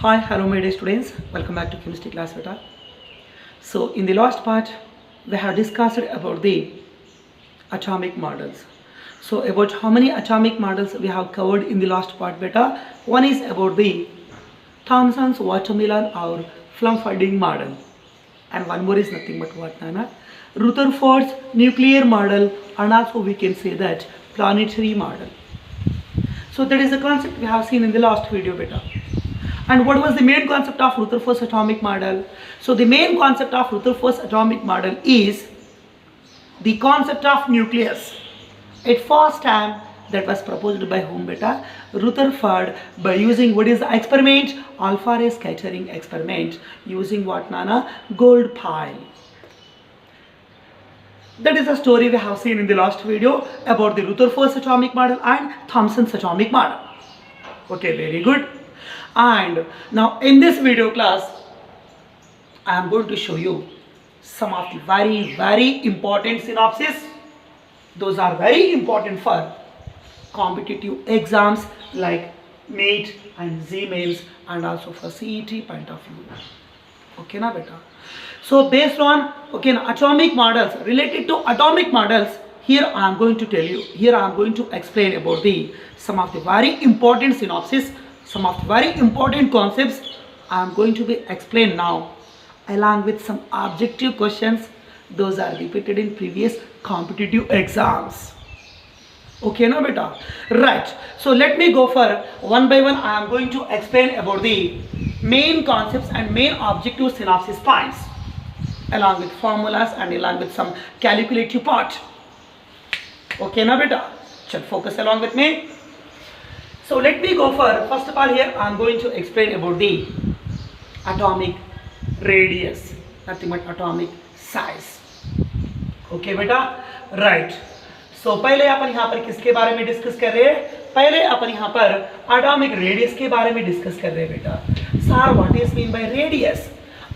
Hi, hello my dear students, welcome back to chemistry class beta. So in the last part we have discussed about the atomic models. So about how many atomic models we have covered in the last part beta. One is about the Thomson's watermelon or Flumfording model, and one more is nothing but what, Nana? Rutherford's nuclear model, and also we can say that planetary model. So that is the concept we have seen in the last video beta. And what was the main concept of Rutherford's atomic model? So the main concept of Rutherford's atomic model is the concept of nucleus. At first time that was proposed by whom beta? Rutherford, by using what is the experiment? Alpha ray scattering experiment, using what, Nana? Gold pile. That is the story we have seen in the last video about the Rutherford's atomic model and Thomson's atomic model. Okay, very good. And now in this video class I am going to show you some of the very important synopsis. Those are very important for competitive exams like NEET and Z-mails, and also for CET point of view. Okay na beta? So based on atomic models, related to atomic models, here I am going to tell you, here I am going to explain about some of the very important synopsis, some of the very important concepts I am going to be explained now, along with some objective questions. Those are repeated in previous competitive exams. Okay na beta? Right. So let me go for one by one. I am going to explain about the main concepts and main objective synopsis points, along with formulas and along with some calculative part. Okay na beta? Chal, focus along with me. So let me go for, first of all, here I am going to explain about the atomic radius, nothing but atomic size. Okay beta? Right. So पहले अपन यहाँ पर किसके बारे में discuss कर रहे हैं? पहले अपन यहाँ पर atomic radius के बारे में डिस्कस कर रहे हैं बेटा. Sir, what is mean by radius?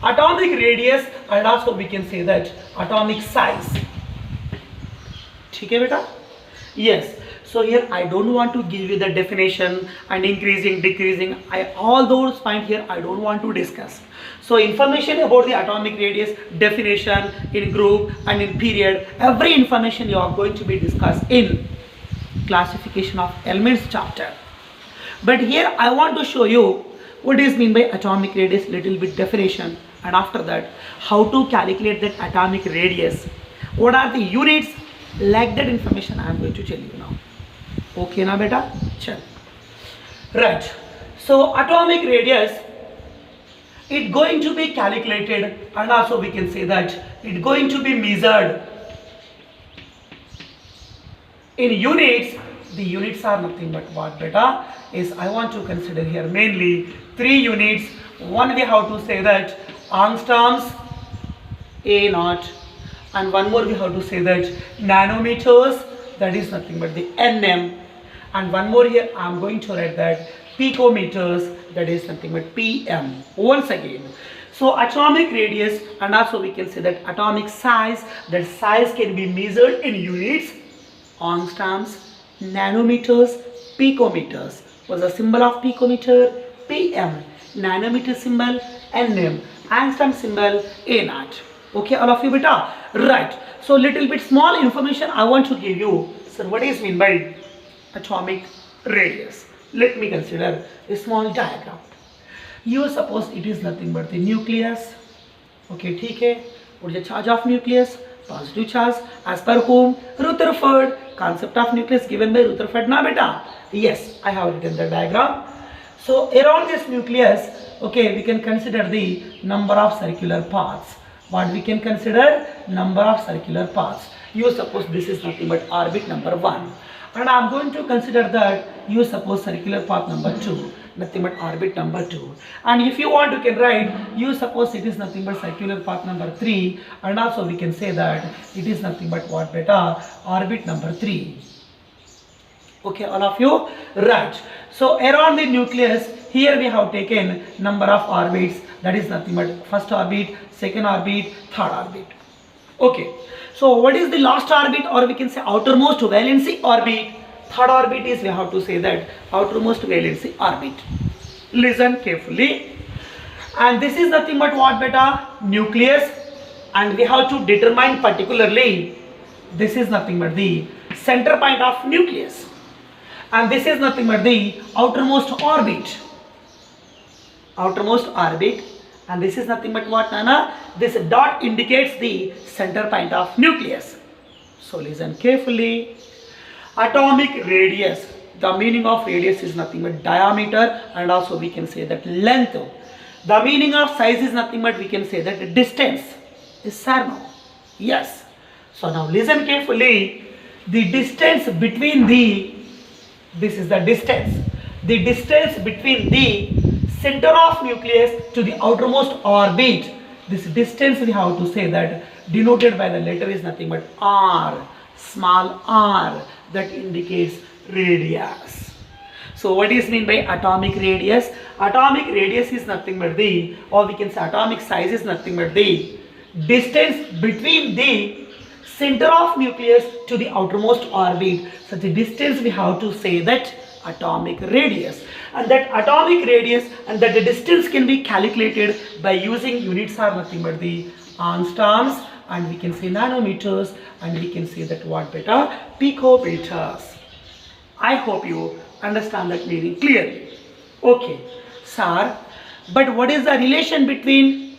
Atomic radius, and also we can say that atomic size. ठीक है बेटा? Yes. So here I don't want to give you the definition and increasing, decreasing. All those points here I don't want to discuss. So information about the atomic radius, definition in group and in period, every information you are going to be discussed in classification of elements chapter. But here I want to show you what is mean by atomic radius, little bit definition, and after that how to calculate that atomic radius, what are the units, like that information I am going to tell you now. Okay na beta? Chal. Right. So atomic radius, it going to be calculated, and also we can say that it going to be measured in units. The units are nothing but what beta? Is I want to consider here mainly 3 units. One we have to say that angstroms, A naught, and one more we have to say that nanometers, that is nothing but the nm, and one more here I am going to write that picometers, that is nothing but pm. Once again, so atomic radius, and also we can say that atomic size, that size can be measured in units, angstroms, nanometers, picometers. Was the symbol of picometer? pm, nanometer symbol nm, angstrom symbol a naught. Okay, all of you beta? Right. So little bit small information I want to give you. So what is mean by atomic radius? Let me consider a small diagram. You suppose it is nothing but the nucleus. Okay, ठीक है. What is the charge of nucleus? Positive charge. As per whom? Rutherford. Concept of nucleus given by Rutherford na beta? Yes, I have written the diagram. So around this nucleus, okay, we can consider the number of circular paths. What we can consider? Number of circular paths. You suppose this is nothing but orbit number 1, and I am going to consider that you suppose circular path number 2, nothing but orbit number 2, and if you want you can write you suppose it is nothing but circular path number 3, and also we can say that it is nothing but what beta? Orbit number 3. Okay, all of you? Right. So around the nucleus, here we have taken number of orbits, that is nothing but first orbit, second orbit, third orbit. Okay. So what is the last orbit, or we can say outermost valency orbit? Third orbit is, we have to say that outermost valency orbit. Listen carefully. and this is nothing but what beta? Nucleus, and we have to determine particularly this is nothing but the center point of nucleus, and this is nothing but the outermost orbit, and this is nothing but what, Nana? This dot indicates the center point of nucleus. So listen carefully. Atomic radius, the meaning of radius is nothing but diameter, and also we can say that length. The meaning of size is nothing but we can say that distance. Is sir no? Yes. So now listen carefully. The distance between this is the distance between the center of nucleus to the outermost orbit. This distance we have to say that denoted by the letter is nothing but r, small r, that indicates radius. So what is mean by atomic radius? Atomic radius is nothing but the, or we can say atomic size is nothing but the distance between the center of nucleus to the outermost orbit. Such a distance we have to say that atomic radius, and that atomic radius and that the distance can be calculated by using units are nothing but the angstroms, and we can say nanometers, and we can say that what beta? Picometers. I hope you understand that meaning clearly. Okay, sir, but what is the relation between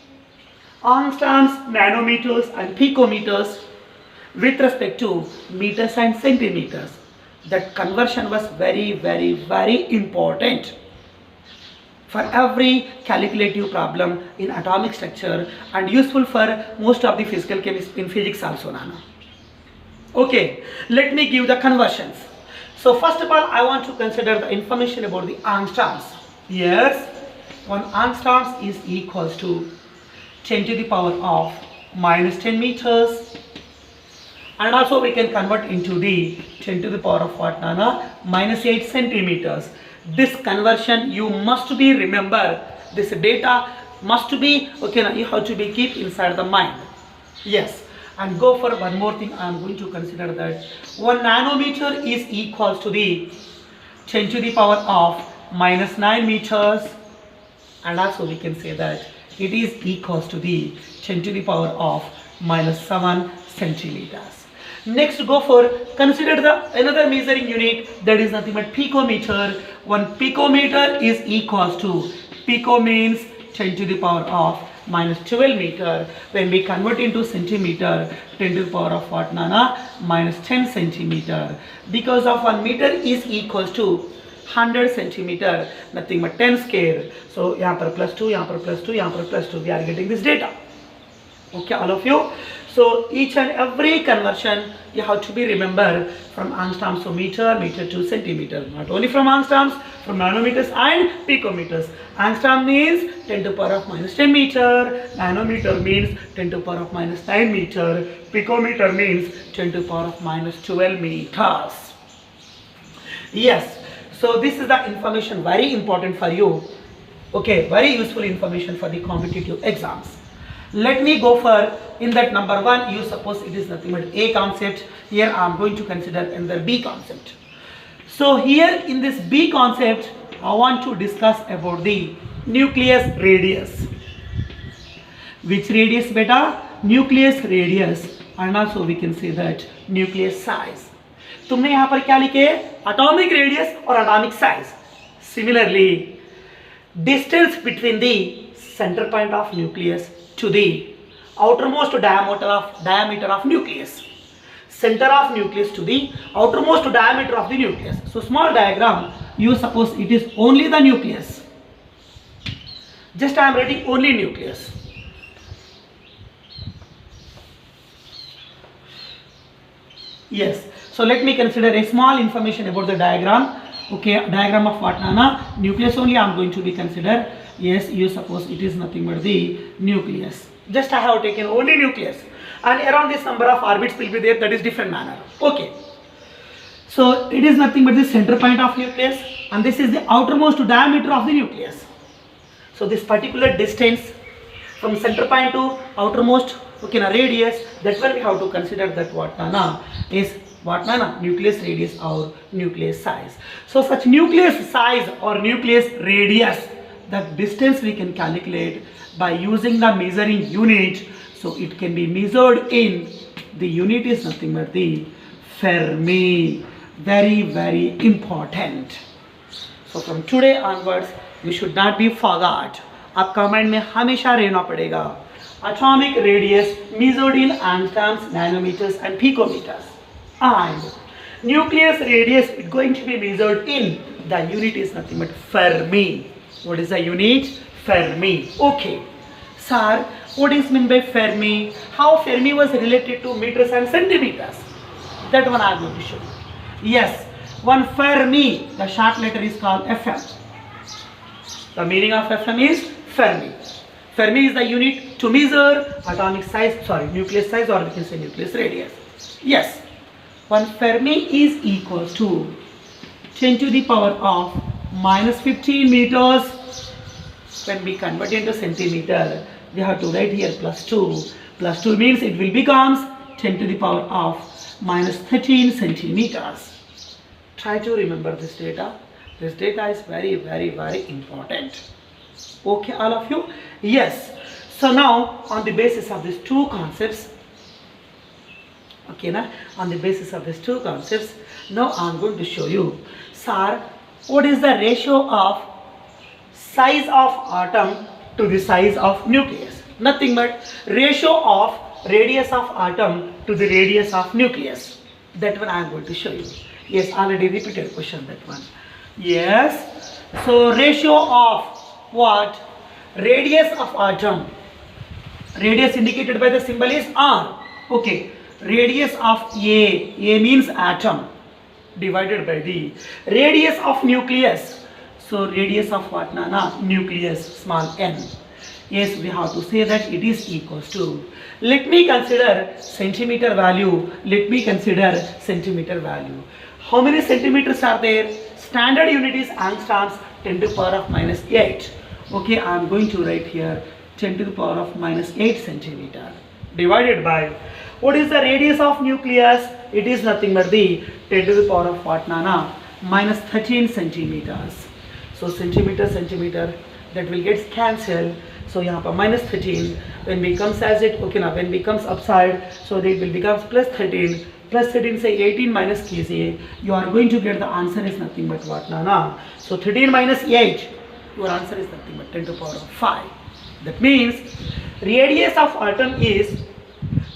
angstroms, nanometers and picometers with respect to meters and centimeters? That conversion was very, very, very important for every calculative problem in atomic structure, and useful for most of the physical chemists in physics also, Nana. Okay, let me give the conversions. So first of all, I want to consider the information about the angstroms. Yes, 1 angstrom is equals to 10 to the power of minus 10 meters, and also we can convert into the 10 to the power of what, Nana? Minus 8 centimeters. This conversion you must be remember. This data must be, okay, now you have to be keep inside the mind. Yes, and go for one more thing. I am going to consider that 1 nanometer is equals to the 10 to the power of minus 9 meters, and also we can say that it is equals to the 10 to the power of minus 7 centimeters. Next, go for consider the another measuring unit, that is nothing but picometer. 1 picometer is equals to, pico means 10 to the power of minus 12 meter. When we convert into centimeter, 10 to the power of what, Nana? Minus 10 centimeter. Because of 1 meter is equals to 100 centimeter, nothing but 10 square. So यहाँ पर plus 2, यहाँ पर plus 2, यहाँ पर plus 2. We are getting this data. Okay, all of you. So each and every conversion you have to be remember from angstroms to meter, meter to centimeter. Not only from angstroms, from nanometers and picometers. Angstrom means 10 to the power of minus 10 meter, nanometer means 10 to the power of minus 9 meter, picometer means 10 to the power of minus 12 meters. Yes, so this is the information very important for you. Okay, very useful information for the competitive exams. Let me go for, in that number 1, you suppose it is nothing but A concept. Here I am going to consider another B concept. So here in this B concept, I want to discuss about the nucleus radius. Which radius beta? Nucleus radius, and also we can say that nucleus size. तुमने यहाँ पर क्या लिखे? Atomic radius or atomic size. Similarly, distance between the center point of nucleus to the outermost diameter of nucleus. Center of nucleus to the outermost diameter of the nucleus. So small diagram, you suppose it is only the nucleus. Just I am writing only nucleus. Yes. So let me consider a small information about the diagram. Okay, diagram of what, Nana? Nucleus only I am going to be consider. Yes, you suppose it is nothing but the nucleus. Just I have taken only nucleus, and around this number of orbits will be there, that is different manner. Okay, so it is nothing but the center point of nucleus, and this is the outermost diameter of the nucleus. So this particular distance from center point to outermost, okay, na radius, that's where we have to consider that what, Nana, is what, Nana? Nucleus radius or nucleus size. So such nucleus size or nucleus radius that distance we can calculate by using the measuring unit. So it can be measured in, the unit is nothing but the Fermi. Very, very important. So from today onwards, you should not be forgot. आपका mind में हमेशा रहना पड़ेगा. Atomic radius measured in angstroms, nanometers and picometers. And nucleus radius is going to be measured in, the unit is nothing but Fermi. What is the unit? Fermi. Okay. Sir, what is meant by Fermi? How Fermi was related to meters and centimeters? That one I am going to show you. Yes, one Fermi, the short letter is called FM. The meaning of FM is Fermi. Fermi is the unit to measure atomic size, nucleus size, or we can say nucleus radius. Yes, one Fermi is equal to 10 to the power of minus 15 meters. When we convert into centimeter, we have to write here plus 2. Plus 2 means it will becomes 10 to the power of minus 13 centimeters. Try to remember this data. This data is very, very, very important. Okay, all of you? Yes. So now, on the basis of these two concepts, on the basis of these two concepts, now I am going to show you, sir, what is the ratio of size of atom to the size of nucleus? Nothing but ratio of radius of atom to the radius of nucleus. That one I am going to show you. Yes, already repeated question, that one. Yes. So ratio of what? Radius of atom. Radius indicated by the symbol is R. Okay. Radius of A means atom, divided by the radius of nucleus. So radius of what, Nana? Nucleus, small n. Yes, we have to say that it is equals to. Let me consider centimeter value. Let me consider centimeter value. How many centimeters are there? Standard unit is angstroms, 10 to the power of minus 8. Okay, I am going to write here 10 to the power of minus 8 centimeter. Divided by, what is the radius of nucleus? It is nothing but the 10 to the power of what, Nana? Minus 13 centimeters. So centimeter, that will get cancelled. So यहाँ पर minus 13, when becomes as it, okay now, when becomes upside, so it will becomes plus 13. Plus 13 say 18 minus कीजिए, you are going to get the answer is nothing but what, Nana? So 13 minus 8, your answer is nothing but 10 to the power of 5. That means radius of atom is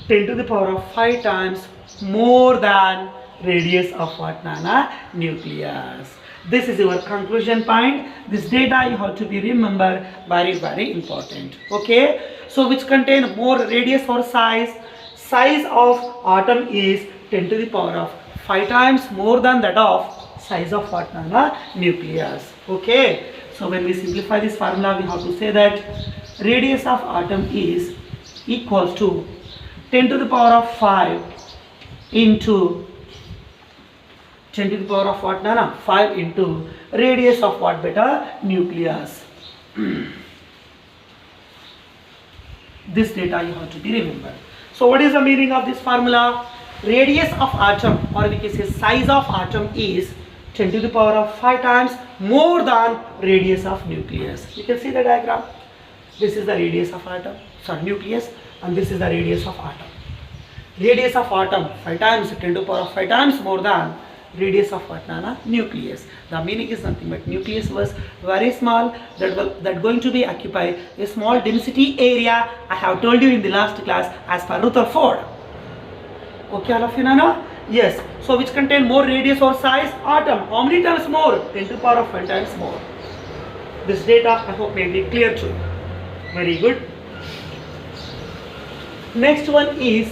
10 to the power of 5 times more than radius of what, Nana? Nucleus. This is your conclusion point. This data you have to be remember, very, very important. Okay. So which contain more radius or size? Size of atom is 10 to the power of 5 times more than that of size of what, Nana? Nucleus. Okay. So when we simplify this formula, we have to say that radius of atom is equals to 10 to the power of 5 into 10 to the power of what, Nana? 5 into radius of what, beta? Nucleus. This data you have to be remembered. So what is the meaning of this formula? Radius of atom, or we can say size of atom, is 10 to the power of 5 times more than radius of nucleus. You can see the diagram. This is the radius of atom, nucleus, and this is the radius of atom. Radius of atom 5 times 10 to the power of 5 times more than radius of what, Nana? Nucleus. The meaning is nothing but nucleus was very small, that going to be occupy a small density area. I have told you in the last class as per Rutherford. Okay, all of you, Nana? Yes. So which contain more radius or size? Atom. How many times more? 10 to the power of 5 times more. This data I hope may be clear to you. Very good. Next one is,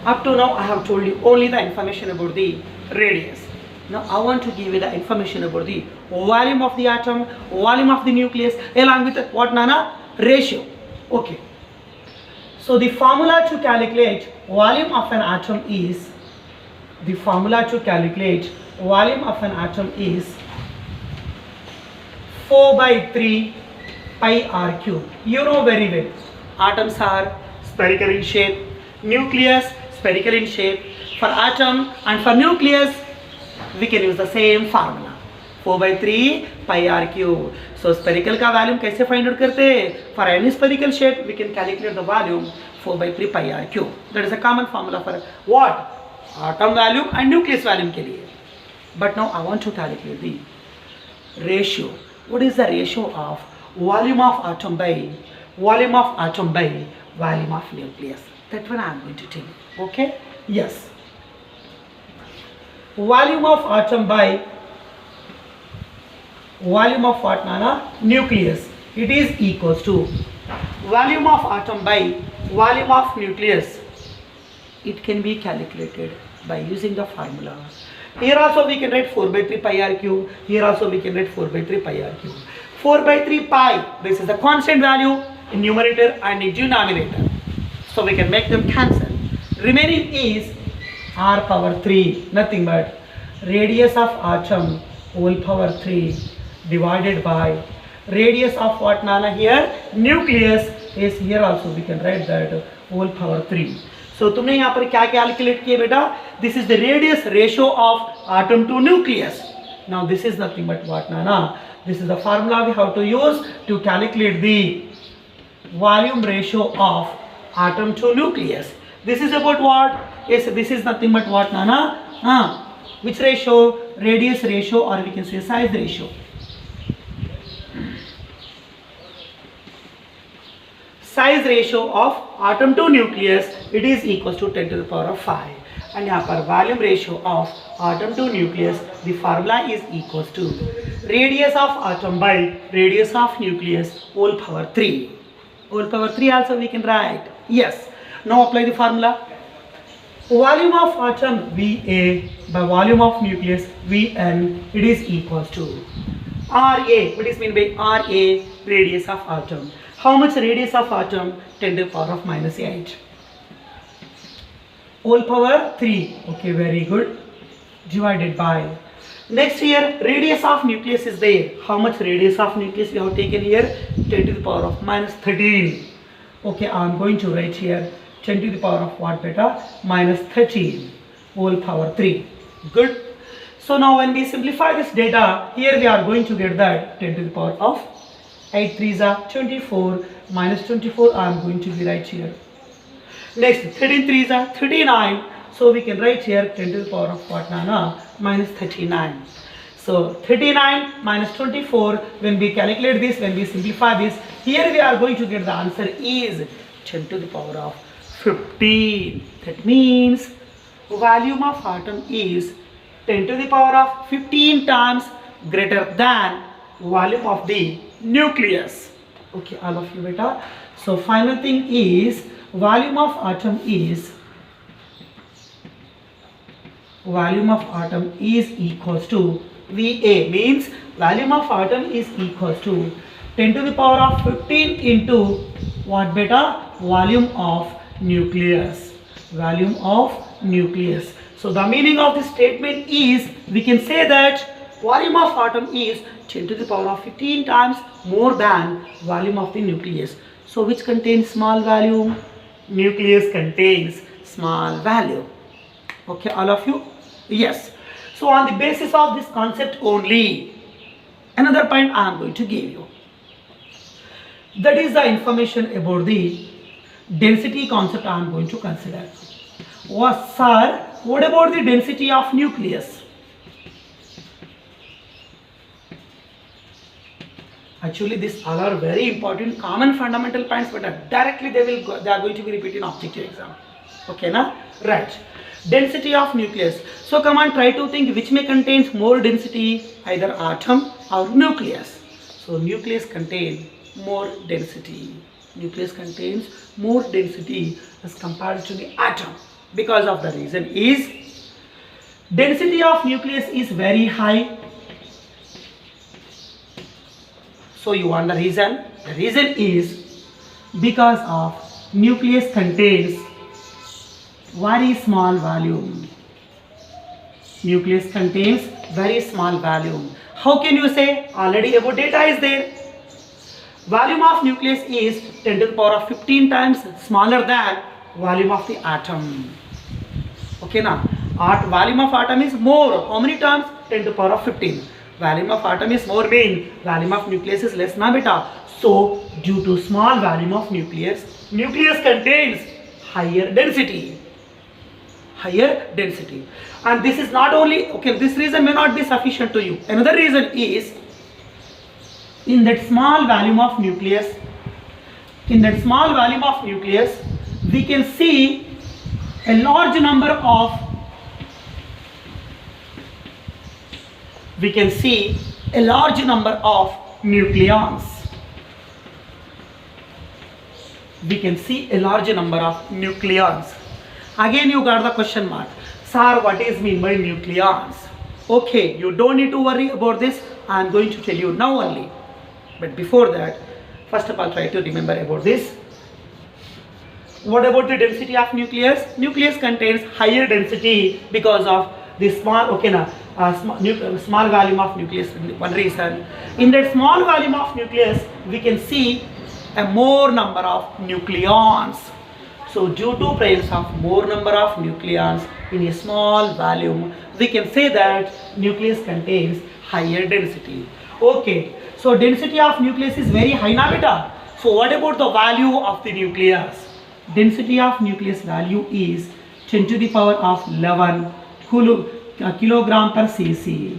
up to now I have told you only the information about the radius. Now I want to give you the information about the volume of the atom, volume of the nucleus, along with what, Nana? Ratio. Okay. So the formula to calculate volume of an atom is, 4/3 pi r cube. You know very well, atoms are spherical in shape, nucleus spherical in shape. For atom and for nucleus, we can use the same formula. 4/3 pi r cube. So spherical का volume कैसे find out करते हैं? For any spherical shape we can calculate the volume 4/3 pi r cube. That is a common formula for what? Atom volume and nucleus volume के लिए. But now I want to calculate the ratio. What is the ratio of volume of atom by volume of nucleus? That one I am going to tell you. Okay? Yes. Volume of atom by volume of what, Nana? Nucleus. It is equals to volume of atom by volume of nucleus. It can be calculated by using the formula. Here also we can write 4/3 pi r cube. Here also we can write 4/3 pi r cube. 4/3 pi, this is the constant value in numerator and in denominator. So we can make them cancel. Remaining is r power 3, nothing but radius of atom whole power 3 divided by radius of what, Nana? Here nucleus is, here also we can write that whole power 3. So तुमने यहाँ पर क्या calculate किया बेटा? This is the radius ratio of atom to nucleus. Now this is nothing but what, Nana? This is the formula we have to use to calculate the volume ratio of atom to nucleus. This is about what? Yes, this is nothing but what, Nana? Which ratio? Radius ratio, or we can say size ratio. Size ratio of atom to nucleus, it is equals to 10 to the power of 5. And यहाँ पर volume ratio of atom to nucleus, the formula is equals to radius of atom by radius of nucleus whole power 3. Whole power 3 also we can write. Yes. Now apply the formula. Volume of atom VA by volume of nucleus VN, it is equals to RA. What is mean by RA? Radius of atom. How much radius of atom? 10 to the power of -8. Whole power 3. Okay, very good. Divided by. Next here, radius of nucleus is there. How much radius of nucleus we have taken here? 10 to the power of -13. Okay, I am going to write here 10 to the power of what, beta? -13. Whole power 3. Good. So now when we simplify this data, here we are going to get that 10 to the power of 8 3s are 24, -24 I am going to be right here. Next 13 3s are 39, so we can write here 10 to the power of what, Nana? -39. So 39 -24, when we calculate this, when we simplify this, here we are going to get the answer is 10 to the power of 15. That means volume of atom is 10 to the power of 15 times greater than volume of the nucleus. Okay, all of you beta. So final thing is volume of atom is equals to VA, means volume of atom is equals to 10 to the power of 15 into what, beta? Volume of nucleus. Volume of nucleus. So the meaning of this statement is, we can say that volume of atom is 10 to the power of 15 times more than volume of the nucleus. So which contains small volume? Nucleus contains small volume. Okay, all of you? Yes. So on the basis of this concept only, another point I am going to give you. That is the information about the density concept I am going to consider. Sir, what about the density of nucleus? Actually, these all are very important common fundamental points, but directly they are going to be repeated in objective exam. Okay, na? Right. Density of nucleus. So come on, try to think which may contains more density, either atom or nucleus. So nucleus contains more density. Nucleus contains more density as compared to the atom. Because of the reason is density of nucleus is very high. So you want the reason? The reason is because of nucleus contains very small volume. Nucleus contains very small volume. How can you say? Already about data is there. Volume of nucleus is 10 to the power of 15 times smaller than volume of the atom. Okay, now volume of atom is more. How many times? 10 to the power of 15. Volume of atom is more mean, volume of nucleus is less na beta. So due to small volume of nucleus contains higher density. Higher density. And this is not only, okay, this reason may not be sufficient to you. Another reason is, in that small volume of nucleus, we can see a large number of nucleons. Again you got the question mark. Sir, what is mean by nucleons? Okay, you don't need to worry about this. I am going to tell you now only. But before that, first of all, try to remember about this. What about the density of nucleus? Nucleus contains higher density because of the small volume of nucleus. One reason. In that small volume of nucleus, we can see a more number of nucleons. So due to presence of more number of nucleons in a small volume, we can say that nucleus contains higher density. Okay, so density of nucleus is very high na beta. So what about the value of the nucleus? Density of nucleus value is 10 to the power of 11 kilogram per cc.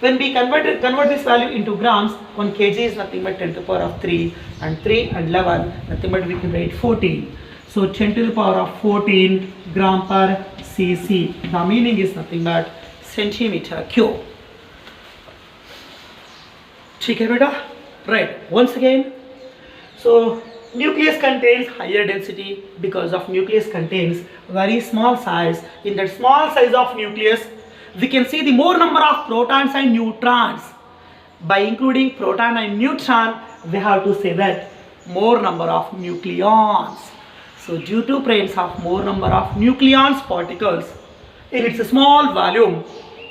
When we convert this value into grams, 1 kg is nothing but 10 to the power of 3, and 3 and 11 nothing but we can write 14. So 10 to the power of 14 gram per cc. The meaning is nothing but centimeter cube. ठीक है बेटा? Right. Once again, so nucleus contains higher density because of nucleus contains very small size. In that small size of nucleus, we can see the more number of protons and neutrons. By including proton and neutron, we have to say that more number of nucleons. So due to presence of more number of nucleons particles in its small volume,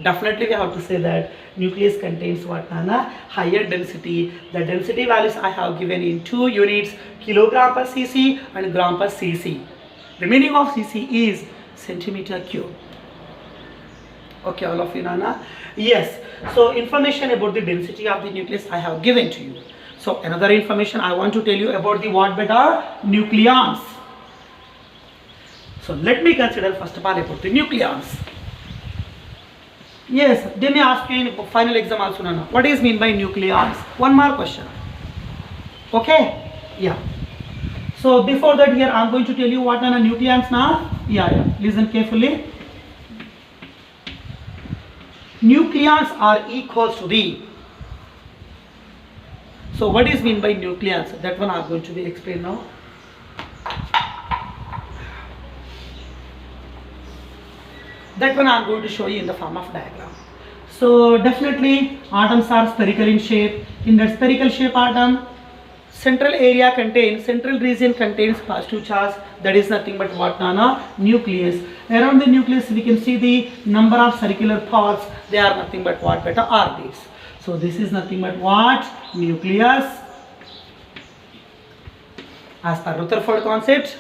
definitely we have to say that nucleus contains what, Nana? Higher density. The density values I have given in 2 units, kilogram per cc and gram per cc. The meaning of cc is centimeter cube. Okay, all of you, Nana? Yes. So information about the density of the nucleus I have given to you. So another information I want to tell you about the what beta? Nucleons. So let me consider first of all about the nucleons. Yes, they may ask you in final exam also, Nana. What is mean by nucleons? One more question. Okay? Yeah. So before that, here I am going to tell you what are nucleons now. Yeah. Listen carefully. Nucleons are equals to the. So what is mean by nucleons? That one I am going to be explained now. That one I am going to show you in the form of diagram. So definitely atoms are spherical in shape. In that spherical shape atom, central region contains positive charge. That is nothing but what, Nana? Nucleus. Around the nucleus we can see the number of circular parts. They are nothing but what beta are these. So this is nothing but what? Nucleus as per Rutherford concept.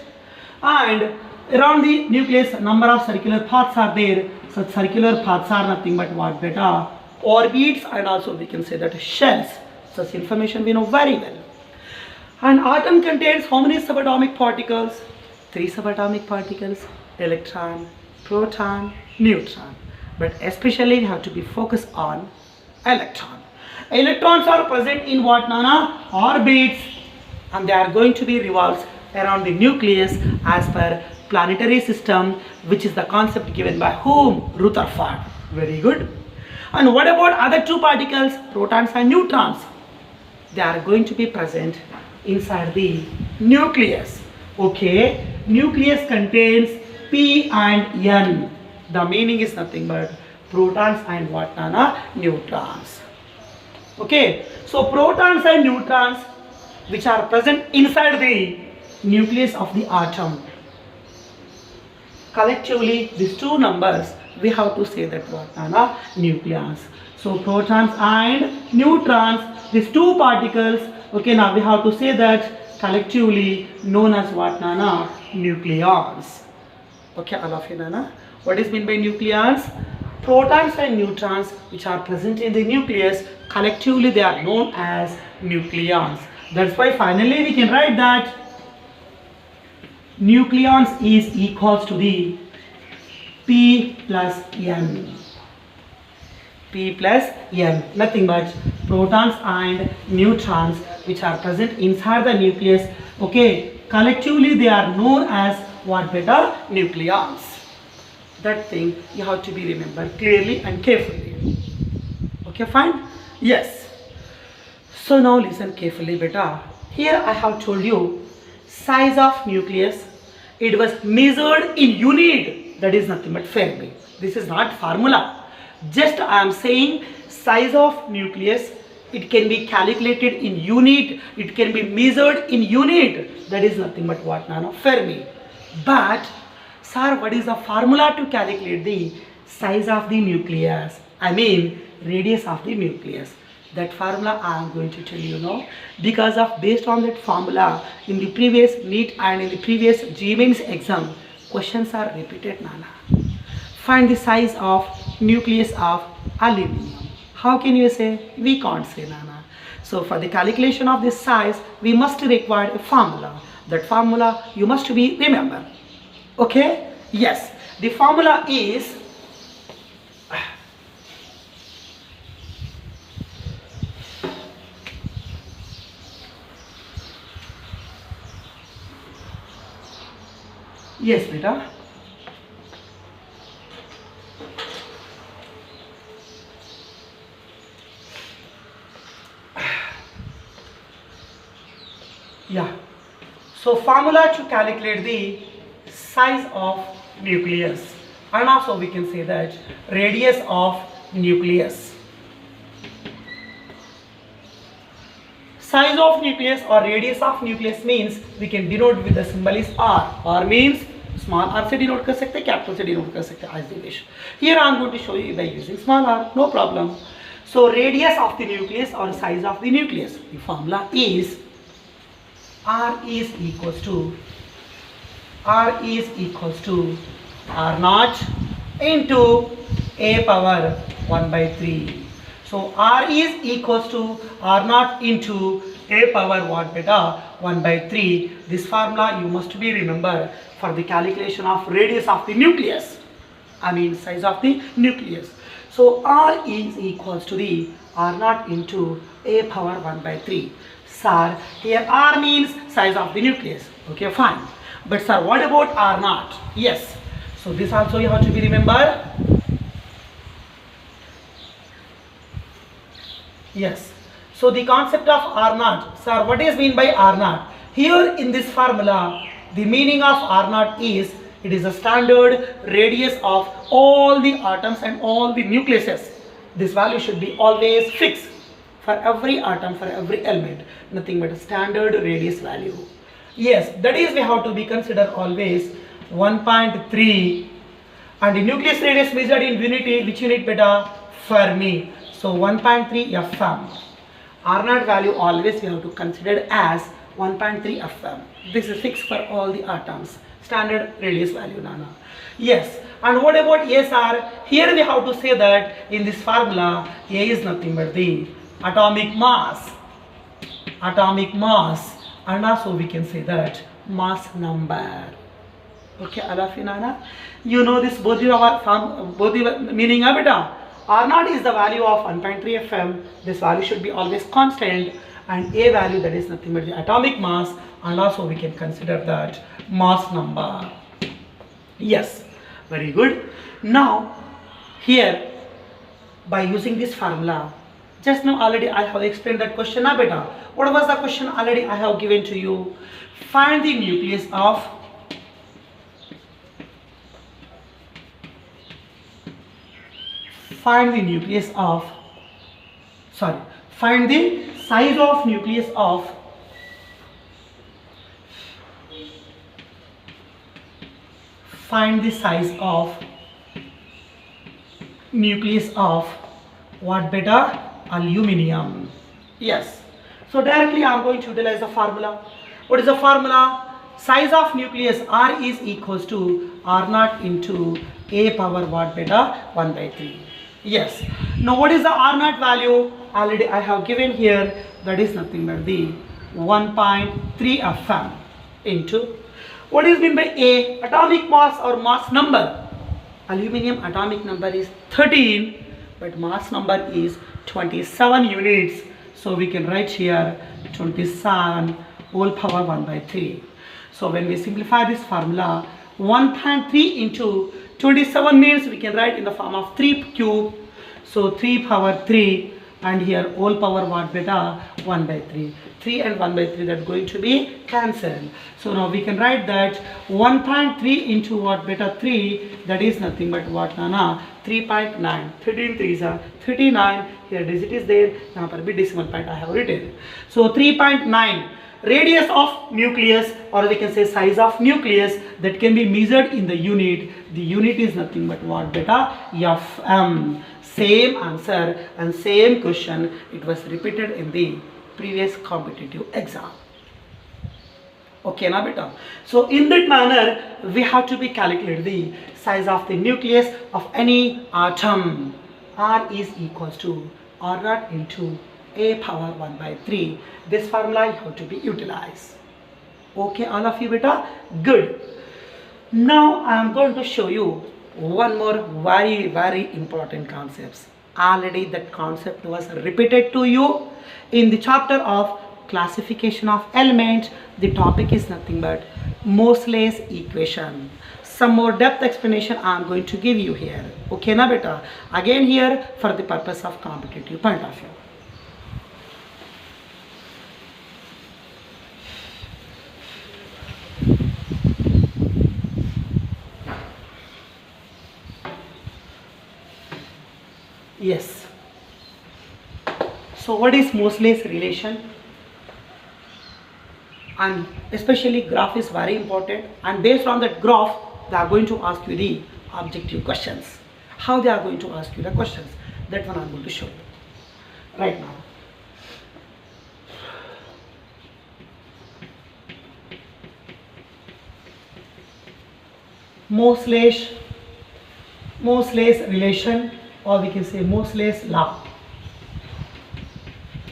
And around the nucleus number of circular paths are there. Such circular paths are nothing but what beta? Orbits, and also we can say that shells. Such information we know very well. And atom contains how many subatomic particles? 3 subatomic particles: electron, proton, neutron. But especially we have to be focused on electron. Electrons are present in what, Nana? Orbits, and they are going to be revolves around the nucleus as per planetary system, which is the concept given by whom? Rutherford. Very good. And what about other 2 particles, protons and neutrons? They are going to be present inside the nucleus. Okay, nucleus contains P and N. The meaning is nothing but protons and what, Nana? Neutrons. Okay, so protons and neutrons which are present inside the nucleus of the atom. Collectively, these 2 numbers we have to say that what, Nana? Nucleons. So protons and neutrons, these 2 particles. Okay, now we have to say that collectively known as what, Nana? Nucleons. Okay, all of you, Nana? What is meant by nucleons? protons and neutrons which are present in the nucleus, collectively they are known as nucleons. That's why finally we can write that nucleons is equals to the P plus N. P plus N, nothing but protons and neutrons which are present inside the nucleus. Okay, collectively they are known as what, beta? Nucleons. That thing you have to be remembered clearly and carefully. Okay, fine? Yes. So now listen carefully, beta. Here I have told you size of nucleus. It was measured in unit. That is nothing but Fermi. This is not formula. Just I am saying size of nucleus. It can be calculated in unit. It can be measured in unit. That is nothing but what, nano? Fermi. But sir, what is the formula to calculate the size of the nucleus? I mean radius of the nucleus. That formula I am going to tell you now, because of based on that formula in the previous NEET and in the previous GMAINS exam, questions are repeated, Nana. Find the size of nucleus of aluminum. How can you say? We can't say, Nana. So for the calculation of this size, we must require a formula. That formula you must be remember. Okay? Yes. The formula is yes, beta. Yeah. So formula to calculate the size of nucleus, and also we can say that radius of nucleus. Size of nucleus or radius of nucleus means we can denote with the symbol is R. R means small r से denote कर सकते, capital से denote कर सकते as they wish. Here I am going to show you by using small r, no problem. So radius of the nucleus or size of the nucleus, the formula is R is equals to R naught into a power 1 by 3. So R is equals to R naught into a power what, beta? 1 by 3. This formula you must be remember for the calculation of radius of the nucleus. I mean size of the nucleus. So R is equals to the R naught into a power 1 by 3. Sir, here R means size of the nucleus. Okay, fine. But sir, what about R naught? Yes. So this also you have to be remember. Yes. So the concept of R naught. Sir, what is mean by R naught? Here in this formula, the meaning of R naught is it is a standard radius of all the atoms and all the nucleuses. This value should be always fixed for every atom, for every element. Nothing but a standard radius value. Yes, that is we have to be considered always 1.3, and the nucleus radius measured in unit, which unit, beta? Fermi. So 1.3 FM. R naught value always we have to consider as 1.3 FM. This is fixed for all the atoms. Standard radius value, Nana. Yes. And what about A, sir? Here we have to say that in this formula, A is nothing but the atomic mass. Atomic mass. And also we can say that mass number. Okay, Nana. You know this both the meaning of it. R naught is the value of 1.3 FM. This value should be always constant, and A value, that is nothing but the atomic mass, and also we can consider that mass number. Yes, very good. Now here by using this formula, just now already I have explained that question, na beta. What was the question already I have given to you? Find the nucleus of find the size of nucleus of what, beta? Aluminium. Yes. So directly I am going to utilize the formula. What is the formula? Size of nucleus R is equals to R naught into A power what beta? 1 by 3. Yes. Now what is the R naught value? Already I have given here. That is nothing but the 1.3 Fm into, what is meant by A? Atomic mass or mass number. Aluminium atomic number is 13, but mass number is 27 units. So we can write here 27 whole power 1 by 3. So when we simplify this formula, 1.3 into 27 means we can write in the form of 3 cube. So 3 power 3, and here whole power what beta? 1 by 3. 3 and 1 by 3, that's going to be cancelled. So now we can write that 1.3 into what beta 3, that is nothing but what nana? 3.9. 13 3s are 39. Here digit is there. यहाँ पर भी decimal point I have written. So 3.9 radius of nucleus, or we can say size of nucleus, that can be measured in the unit. The unit is nothing but what beta? Fm. Same answer and same question. It was repeated in the previous competitive exam. Okay na beta? So in that manner we have to be calculate the size of the nucleus of any atom. R is equals to R naught into A power 1 by 3. This formula you have to be utilized. Okay all of you beta? Good. Now I am going to show you one more very important concepts. Already that concept was repeated to you in the chapter of classification of elements. The topic is nothing but Moseley's equation. Some more depth explanation I am going to give you here. Okay na beta? Again here for the purpose of competitive point of view. Yes. So what is Moseley's relation? And especially graph is very important, and based on that graph they are going to ask you the objective questions. How they are going to ask you the questions, that one I am going to show you right now. Moseley's relation, or we can say Moseley's law.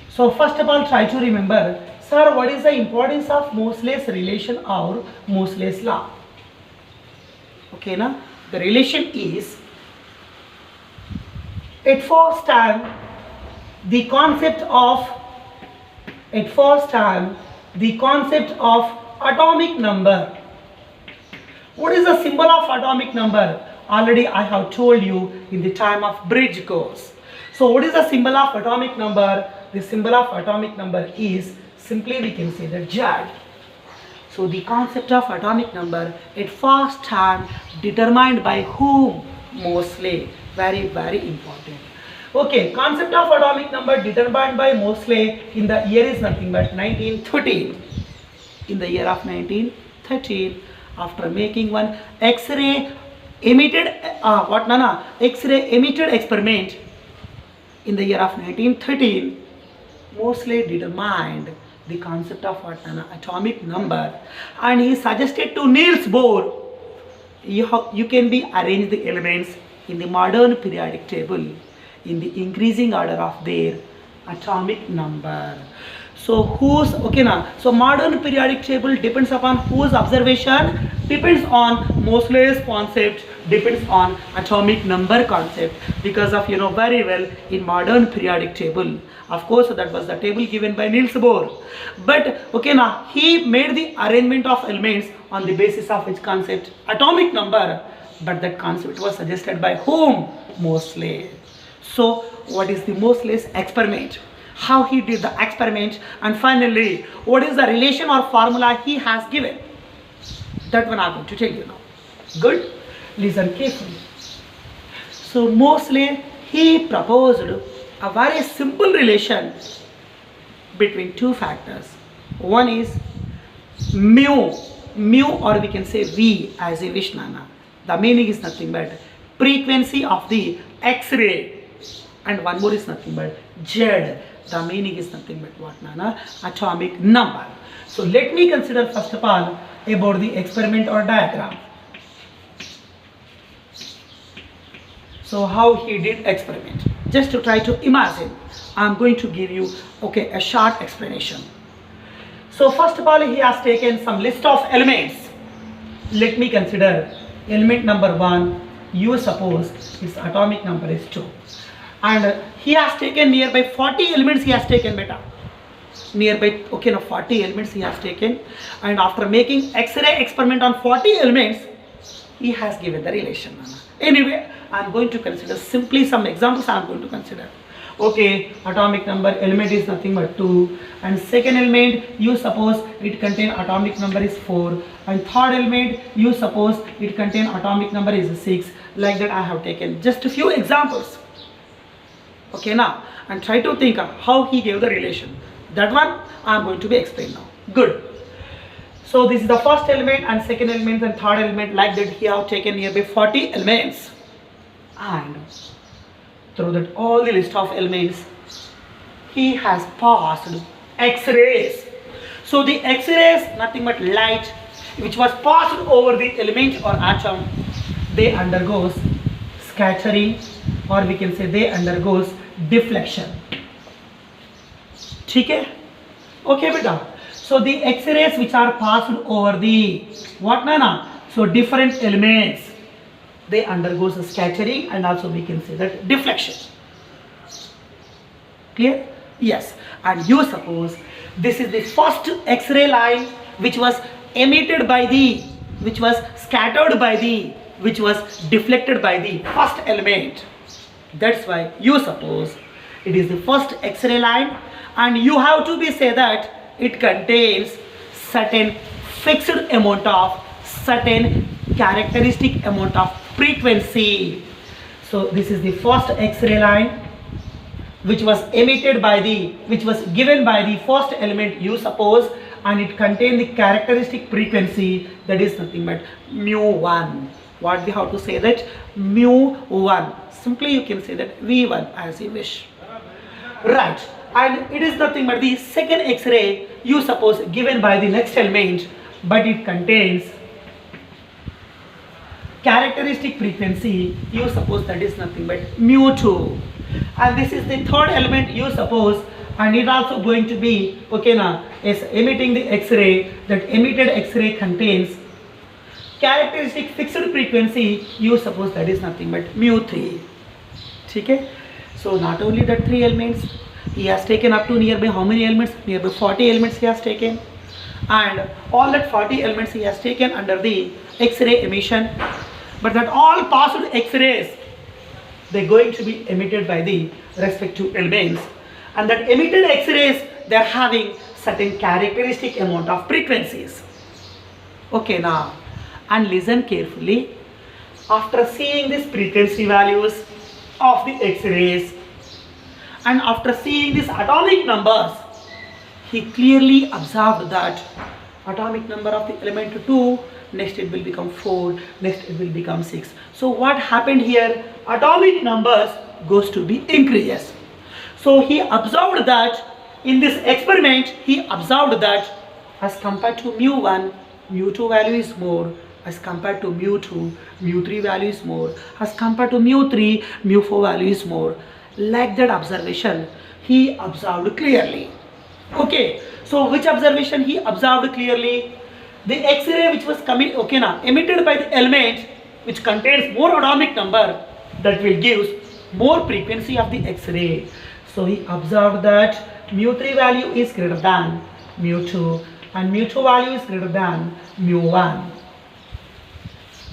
So first of all try to remember, sir, what is the importance of Moseley's relation or Moseley's law? Okay na? The relation is, at first time the concept of atomic number. What is the symbol of atomic number? Already I have told you in the time of bridge course. So what is the symbol of atomic number? The symbol of atomic number is, simply we can say that Z. So the concept of atomic number at first time determined by whom? Moseley. Very important. Okay, concept of atomic number determined by Moseley in the year is nothing but 1913. In the year of 1913, after making one X-ray emitted experiment in the year of 1913, Moseley determined the concept of atomic number, and he suggested to Niels Bohr, you can be arrange the elements in the modern periodic table in the increasing order of their atomic number. So so modern periodic table depends upon whose observation? Depends on Moseley's concept, depends on atomic number concept, because of very well in modern periodic table, of course that was the table given by Niels Bohr, but he made the arrangement of elements on the basis of which concept? Atomic number, but that concept was suggested by whom? Moseley. So what is the Moseley's experiment? How he did the experiment, and finally what is the relation or formula he has given? That one I am going to tell you now. Good? Listen carefully. So Moseley, he proposed a very simple relation between two factors. One is mu, or we can say V as a Vishnana. The meaning is nothing but frequency of the X-ray, and one more is nothing but Z. The meaning is nothing but what nana? Atomic number. So let me consider first of all about the experiment or diagram. So how he did experiment? Just to try to imagine, I'm going to give you a short explanation. So first of all, he has taken some list of elements. Let me consider element number 1. You suppose his atomic number is 2, and he has taken nearby 40 elements. He has taken beta nearby 40 elements he has taken, and after making X-ray experiment on 40 elements, he has given the relation. Anyway, I am going to consider simply some examples. I am going to consider. Okay, atomic number element is nothing but 2, and second element you suppose it contain atomic number is 4, and third element you suppose it contain atomic number is 6. Like that I have taken just a few examples. Okay, now and try to think of how he gave the relation. That one I am going to be explained now. Good. So this is the first element and second element and third element. Like that he have taken nearby 40 elements, and through that all the list of elements he has passed X-rays. So the X-rays nothing but light which was passed over the element or atom, they undergoes scattering, or we can say they undergoes deflection. Okay? Okay beta. So the X-rays which are passed over the what nana? So different elements, they undergoes scattering, and also we can say that deflection. Clear? Yes. And you suppose this is the first X-ray line which was emitted by the, which was scattered by the, which was deflected by the first element. That's why you suppose it is the first X-ray line, and you have to be say that it contains certain fixed amount of, certain characteristic amount of frequency. So this is the first X-ray line which was emitted by the, which was given by the first element you suppose, and it contained the characteristic frequency that is nothing but mu1. What we have to say that? Mu1. Simply you can say that V1 as you wish. Right. And it is nothing but the second X-ray you suppose given by the next element, but it contains characteristic frequency you suppose that is nothing but mu2. And this is the third element you suppose, and it also going to be is emitting the X-ray. That emitted X-ray contains characteristic fixed frequency you suppose that is nothing but mu3. Okay? So not only that 3 elements, he has taken up to nearby how many elements? Nearby 40 elements he has taken, and all that 40 elements he has taken under the X-ray emission. But that all passed X-rays, they are going to be emitted by the respective elements, and that emitted X-rays, they are having certain characteristic amount of frequencies. Okay, now and listen carefully. After seeing these frequency values of the X-rays, and after seeing these atomic numbers, he clearly observed that atomic number of the element 2, next it will become 4, next it will become 6. So what happened here? Atomic numbers goes to be increases. So he observed that in this experiment, he observed that as compared to mu1, mu2 value is more, as compared to mu2, mu3 value is more, as compared to mu3, mu4 value is more. Like that observation he observed clearly. Okay, so which observation he observed clearly? The X-ray which was coming, emitted by the element which contains more atomic number, that will give more frequency of the X-ray. So he observed that mu3 value is greater than mu2, and mu2 value is greater than mu1.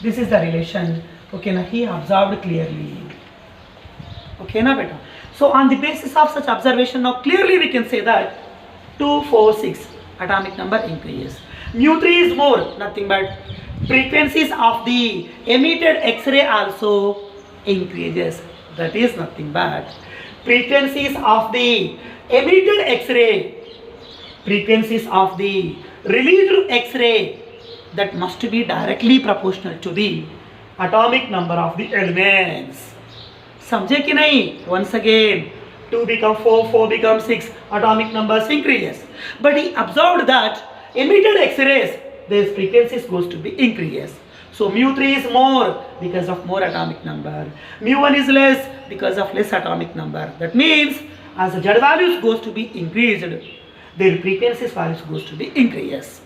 This is the relation. He observed clearly. So on the basis of such observation, now clearly we can say that 2, 4, 6 atomic number increases. mu3 is more, nothing but frequencies of the emitted X-ray also increases. That is nothing but frequencies of the emitted X-ray, frequencies of the released X-ray, that must be directly proportional to the atomic number of the elements. समझे कि नहीं? Once again, 2 become 4, 4 become 6, atomic numbers increases. But he observed that emitted X-rays, their frequencies goes to be increases. So mu3 is more because of more atomic number. Mu1 is less because of less atomic number. That means as the Z values goes to be increased, their frequencies values goes to be increased.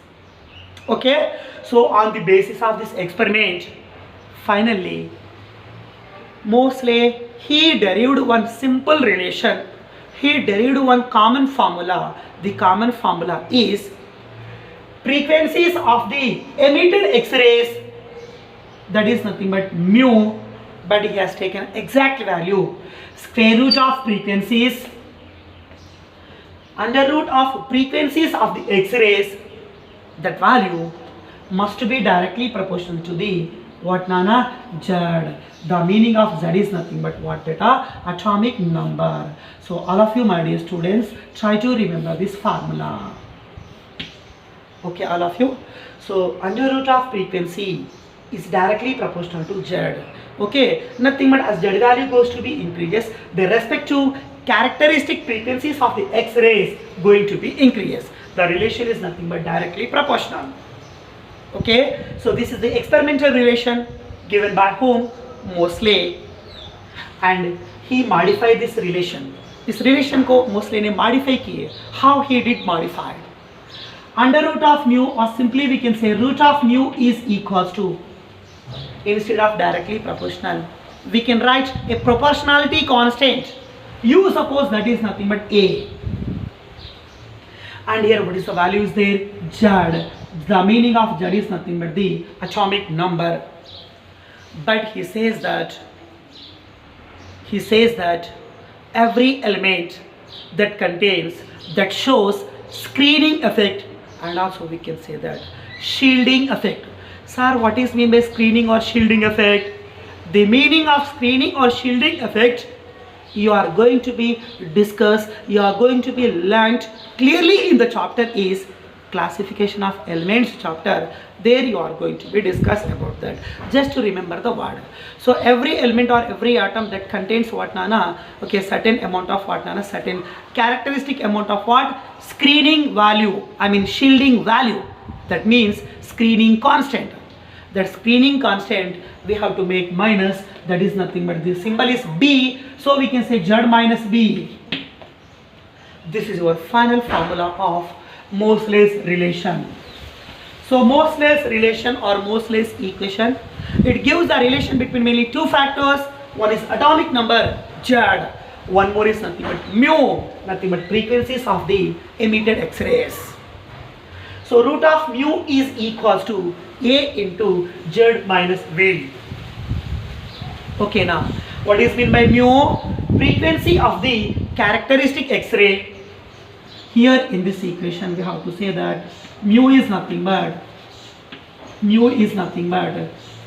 Okay, so on the basis of this experiment, finally Moseley he derived one simple relation. He derived one common formula. The common formula is frequencies of the emitted X-rays, that is nothing but mu, but he has taken exact value, square root of frequencies, under root of frequencies of the X-rays. That value must be directly proportional to the what nana Z. The meaning of Z is nothing but what beta, atomic number. So all of you my dear students, try to remember this formula. Okay, all of you. So under root of frequency is directly proportional to Z. Okay, nothing but as Z value goes to be increases, the respective characteristic frequencies of the X-rays going to be increases. The relation is nothing but directly proportional. Okay, so this is the experimental relation given by whom? Moseley, and he modified this relation. इस relation को Moseley ने modify किए. How he did modify? Under root of mu, or simply we can say root of mu is equals to, instead of directly proportional, we can write a proportionality constant. You suppose that is nothing but A. And here what is the value is there? Z. The meaning of Z is nothing but the atomic number. But he says that every element that contains, that shows screening effect, and also we can say that shielding effect. Sir, what is mean by screening or shielding effect? The meaning of screening or shielding effect you are going to be discussed, you are going to be learnt clearly in the chapter is classification of elements chapter. There you are going to be discussed about that. Just to remember the word. So every element or every atom that contains what nana, okay, certain amount of what nana, certain characteristic amount of what? Screening value, I mean shielding value. That means screening constant. That screening constant we have to make minus, that is nothing but the symbol is B, so we can say Z minus B. This is our final formula of Moseley's relation. So Moseley's relation or Moseley's equation, it gives the relation between mainly two factors. One is atomic number Z, one more is nothing but mu, nothing but frequencies of the emitted X-rays. So root of mu is equals to A into Z minus V. Okay, now what is meant by mu? Frequency of the characteristic X-ray. Here in this equation we have to say that mu is nothing but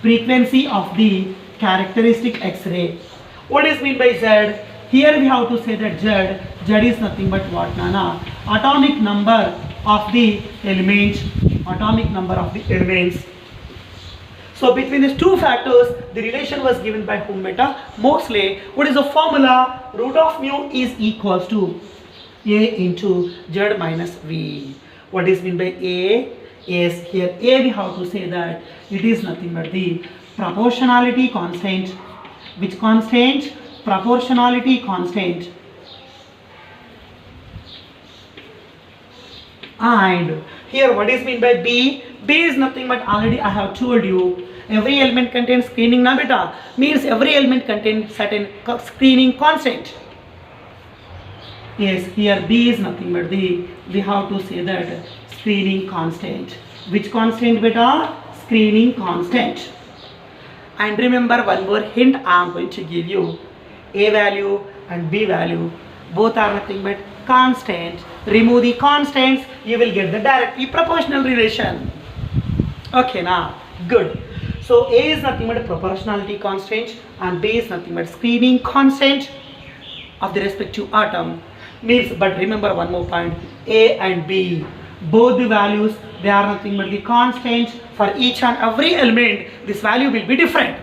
frequency of the characteristic X-ray. What is meant by Z? Here we have to say that Z is nothing but what nana? Atomic number of the elements. Atomic number of the elements. So between these two factors, the relation was given by whom beta? Moseley. What is the formula? Root of mu is equals to A into Z minus V. What is meant by A? Is here A we have to say that it is nothing but the proportionality constant. Which constant? Proportionality constant. And here what is meant by B? B is nothing but already I have told you. Every element contains screening na beta. Means every element contains certain screening constant. Yes, here B is nothing but the, we have to say that screening constant. Which constant beta? Screening constant. And remember one more hint I am going to give you. A value and B value both are nothing but constant. Remove the constants, you will get the directly proportional relation. Okay, now good. So A is nothing but a proportionality constant and B is nothing but screening constant of the respective atom. Means, but remember one more point, A and B, both the values, they are nothing but the constant. For each and every element, this value will be different.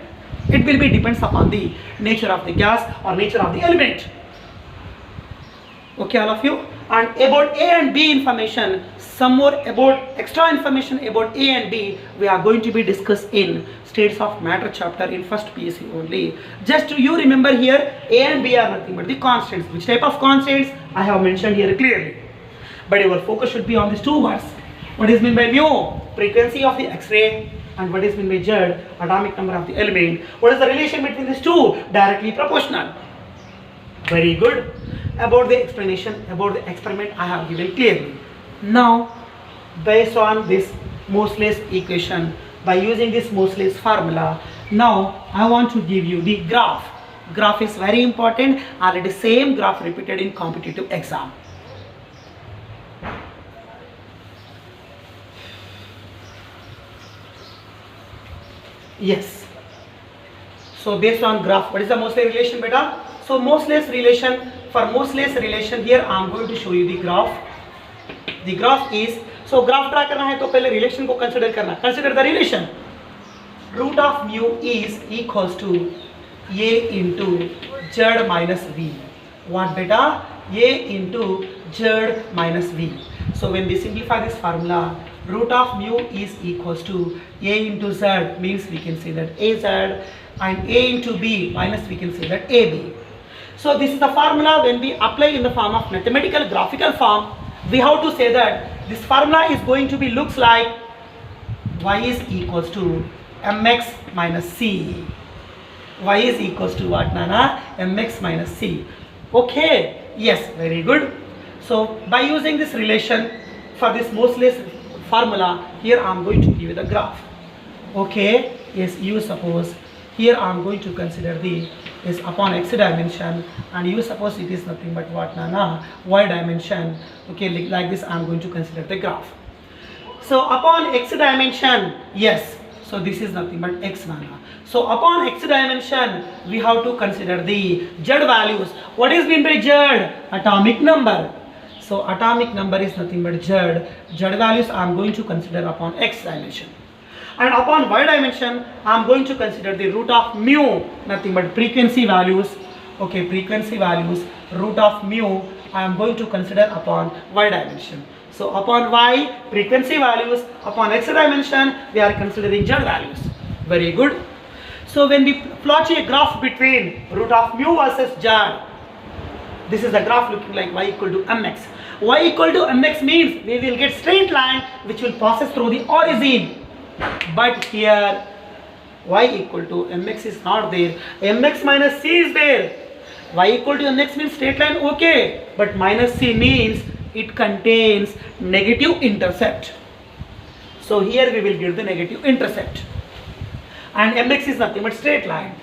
It will be depends upon the nature of the gas or nature of the element. Okay, all of you. And about A and B information, some more about extra information about A and B, we are going to be discussed in states of matter chapter in first PSC only. Just you remember here, A and B are nothing but the constants. Which type of constants? I have mentioned here clearly. But your focus should be on these two words. What is meant by mu? Frequency of the X-ray. And what is meant by Z? Atomic number of the element. What is the relation between these two? Directly proportional. Very good. About the explanation, about the experiment I have given clearly. Now, based on this Moseley's equation, by using this Moseley's formula, now I want to give you the graph. Graph is very important. Already same graph repeated in competitive exam. Yes. So based on graph, what is the Moseley relation, beta? So Moseley's relation, for Moseley's relation here I am going to show you the graph. The graph is, so graph draw करना है तो पहले relation को consider करना. Consider the relation. Root of mu is equals to A into Z minus V. What beta? A into Z minus V. So when we simplify this formula, root of mu is equals to A into Z, means we can say that AZ, and A into B minus we can say that AB. So this is the formula. When we apply in the form of mathematical graphical form, we have to say that this formula is going to be looks like y is equals to mx minus c. Y is equals to what, Nana? Mx minus c. Okay, yes, very good. So by using this relation for this Moseley's formula, here I am going to give you the graph. Okay, yes, you suppose here I am going to consider the is upon x dimension, and you suppose it is nothing but what, Nana? Y dimension. Okay, like this I am going to consider the graph. So upon x dimension, yes, so this is nothing but x, Nana. So upon x dimension, we have to consider the Z values. What is meant by Z? Atomic number. So atomic number is nothing but Z. Z values I am going to consider upon x dimension. And upon y dimension, I am going to consider the root of mu, nothing but frequency values. Okay, frequency values, root of mu, I am going to consider upon y dimension. So upon y, frequency values, upon x dimension, we are considering Z values. Very good. So when we plot a graph between root of mu versus Z, this is the graph looking like y equal to mx. Y equal to mx means we will get straight line which will passes through the origin. But here y equal to mx is not there. Mx minus c is there. Y equal to mx means straight line, okay. But minus c means it contains negative intercept. So here we will get the negative intercept. And mx is nothing but straight line.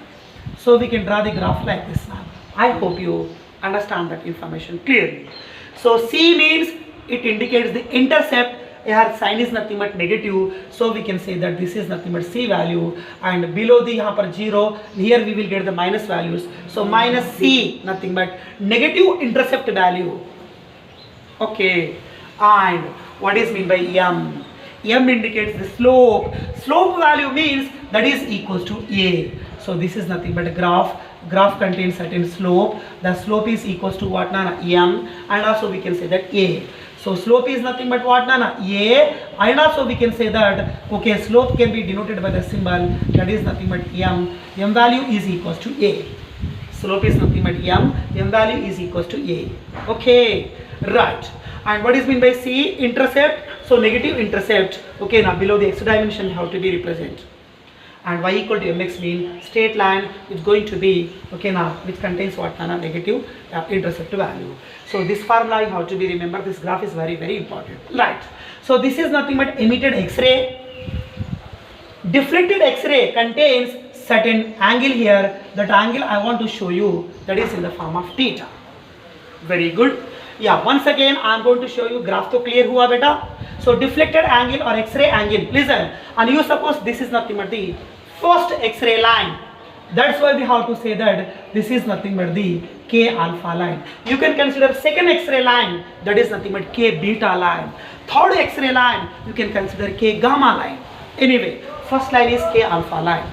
So we can draw the graph like this now. I hope you understand that information clearly. So c means it indicates the intercept. Here sign is nothing but negative, so we can say that this is nothing but c value, and below the यहाँ पर 0, here we will get the minus values. So minus c, nothing but negative intercept value. Okay, and what is meant by m? M indicates the slope. Slope value means that is equals to a. So this is nothing but a graph. Graph contains certain slope. The slope is equals to what, Nana? M, and also we can say that a. So slope is nothing but what, Nana? A, and also we can say that, okay, slope can be denoted by the symbol that is nothing but m. M value is equals to a. Slope is nothing but m. M value is equals to a. Okay, right. And what is meant by c? Intercept. So negative intercept. Okay, now below the x dimension how to be represent. And y equal to mx mean straight line is going to be, okay, now which contains what, Nana? Negative intercept value. So this formula you have to be remember. This graph is very, very important. Right. So this is nothing but emitted X-ray. Deflected X-ray contains certain angle here. That angle I want to show you, that is in the form of theta. Very good. Yeah, once again I am going to show you graph. To clear hua beta? So deflected angle or X-ray angle. Listen, and you suppose this is nothing but the first X-ray line. That's why we have to say that this is nothing but the K alpha line. You can consider second X-ray line, that is nothing but K beta line. Third X-ray line, you can consider K gamma line. Anyway, first line is K alpha line.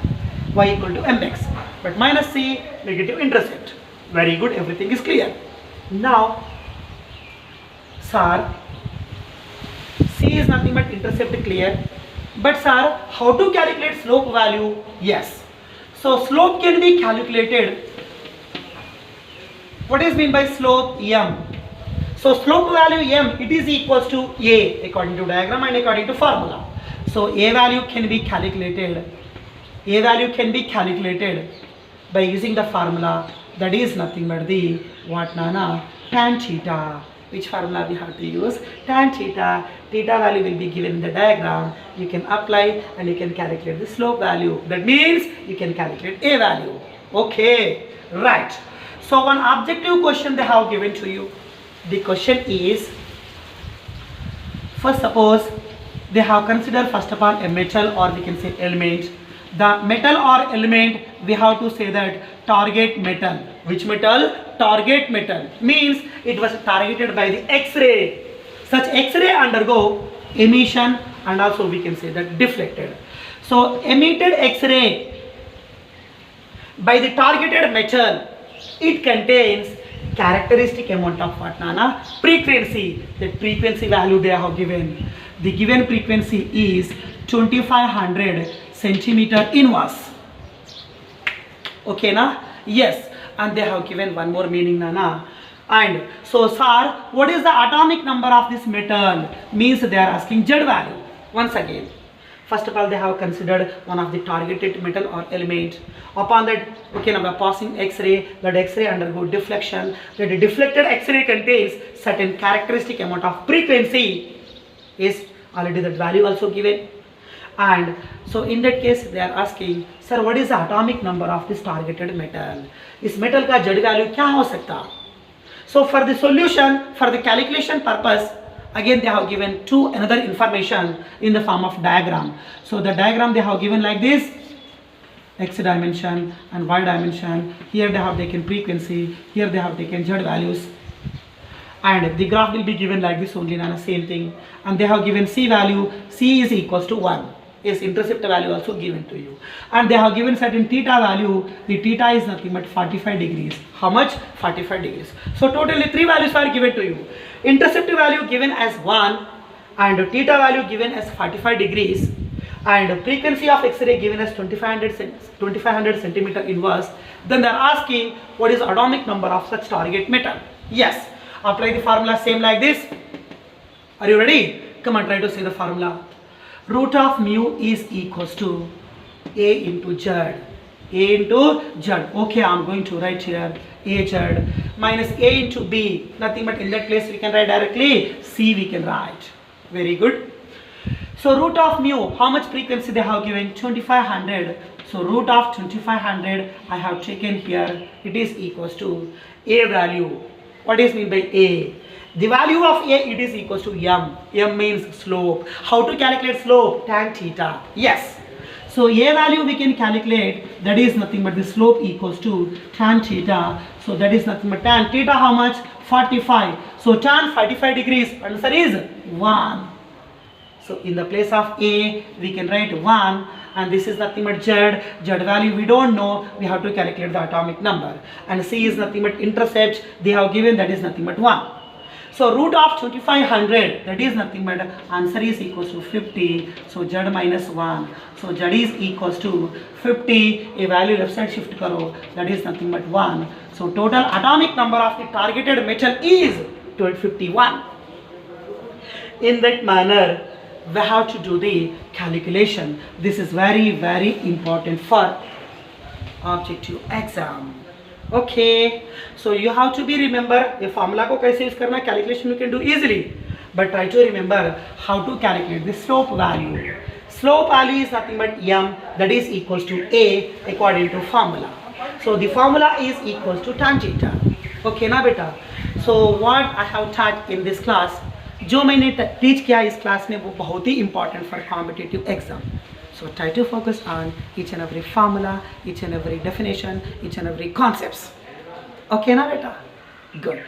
Y equal to mx. But minus c, negative intercept. Very good, everything is clear. Now, sir, C is nothing but intercept, clear. But sir, how to calculate slope value? Yes. So slope can be calculated. What is mean by slope? M. So slope value M, it is equals to A according to diagram and according to formula. So A value can be calculated. A value can be calculated by using the formula that is nothing but the what nana? Tan theta. Which formula we have to use? Tan theta. Theta value will be given in the diagram. You can apply and you can calculate the slope value. That means you can calculate A value. Okay, right. So one objective question they have given to you. The question is, first suppose they have considered first of all a metal, or we can say element. The metal or element, we have to say that target metal. Which metal? Target metal. Means it was targeted by the X-ray. Such X-ray undergo emission and also we can say that deflected. So emitted X-ray by the targeted metal, it contains characteristic amount of what nana? Frequency. That frequency value they have given. The given frequency is 2500 centimeter inverse. Okay na? Yes. And they have given one more meaning nana. And so sir, what is the atomic number of this metal? Means they are asking Z value. Once again, first of all they have considered one of the targeted metal or element. Upon that, okay, now passing X-ray, that X-ray undergo deflection. That the deflected X-ray contains certain characteristic amount of frequency. Is already that value also given. And so in that case they are asking, sir, what is the atomic number of this targeted metal? Is metal का Z value क्या हो सकता? So for the solution, for the calculation purpose, again they have given another information in the form of diagram. So the diagram they have given like this: X dimension and Y dimension. Here they have taken frequency, here they have taken Z values. And the graph will be given like this only, Nana, same thing. And they have given C value, C is equals to 1. Is intercept value also given to you. And they have given certain theta value. The theta is nothing but 45 degrees. How much? 45 degrees. So totally 3 values are given to you. Intercept value given as 1 and theta value given as 45 degrees. And frequency of X-ray given as 2500 centimeter inverse. Then they are asking what is atomic number of such target metal. Yes. Apply the formula same like this. Are you ready? Come on, try to say the formula. Root of mu is equals to A into Z. A into Z. Okay, I am going to write here AZ minus A into B. Nothing but in that place we can write directly C we can write. Very good. So root of mu, how much frequency they have given? 2500. So root of 2500 I have taken here. It is equals to A value. What is mean by A? The value of A, it is equals to M. M means slope. How to calculate slope? Tan theta. Yes. So A value we can calculate, that is nothing but the slope equals to tan theta. So that is nothing but tan theta how much? 45. So tan 45 degrees, answer is 1. So in the place of A, we can write 1. And this is nothing but Z. Z value we don't know. We have to calculate the atomic number. And C is nothing but intercept. They have given, that is nothing but 1. So root of 2500, that is nothing but answer is equals to 50. So Z minus 1. So Z is equals to 50. A value left side shift karo, that is nothing but 1. So total atomic number of the targeted metal is 51. In that manner, we have to do the calculation. This is very, very important for objective exam. Okay, so you have to be remember the formula ko kaise use karna, calculation you can do easily, but try to remember how to calculate the slope value. Slope value is nothing but M, that is equals to A according to formula. So the formula is equals to tan theta. Okay na beta. So what I have taught in this class, जो मैंने teach किया इस class में वो बहुत ही important for competitive exam. So try to focus on each and every formula, each and every definition, each and every concepts. Okay na beta? Good.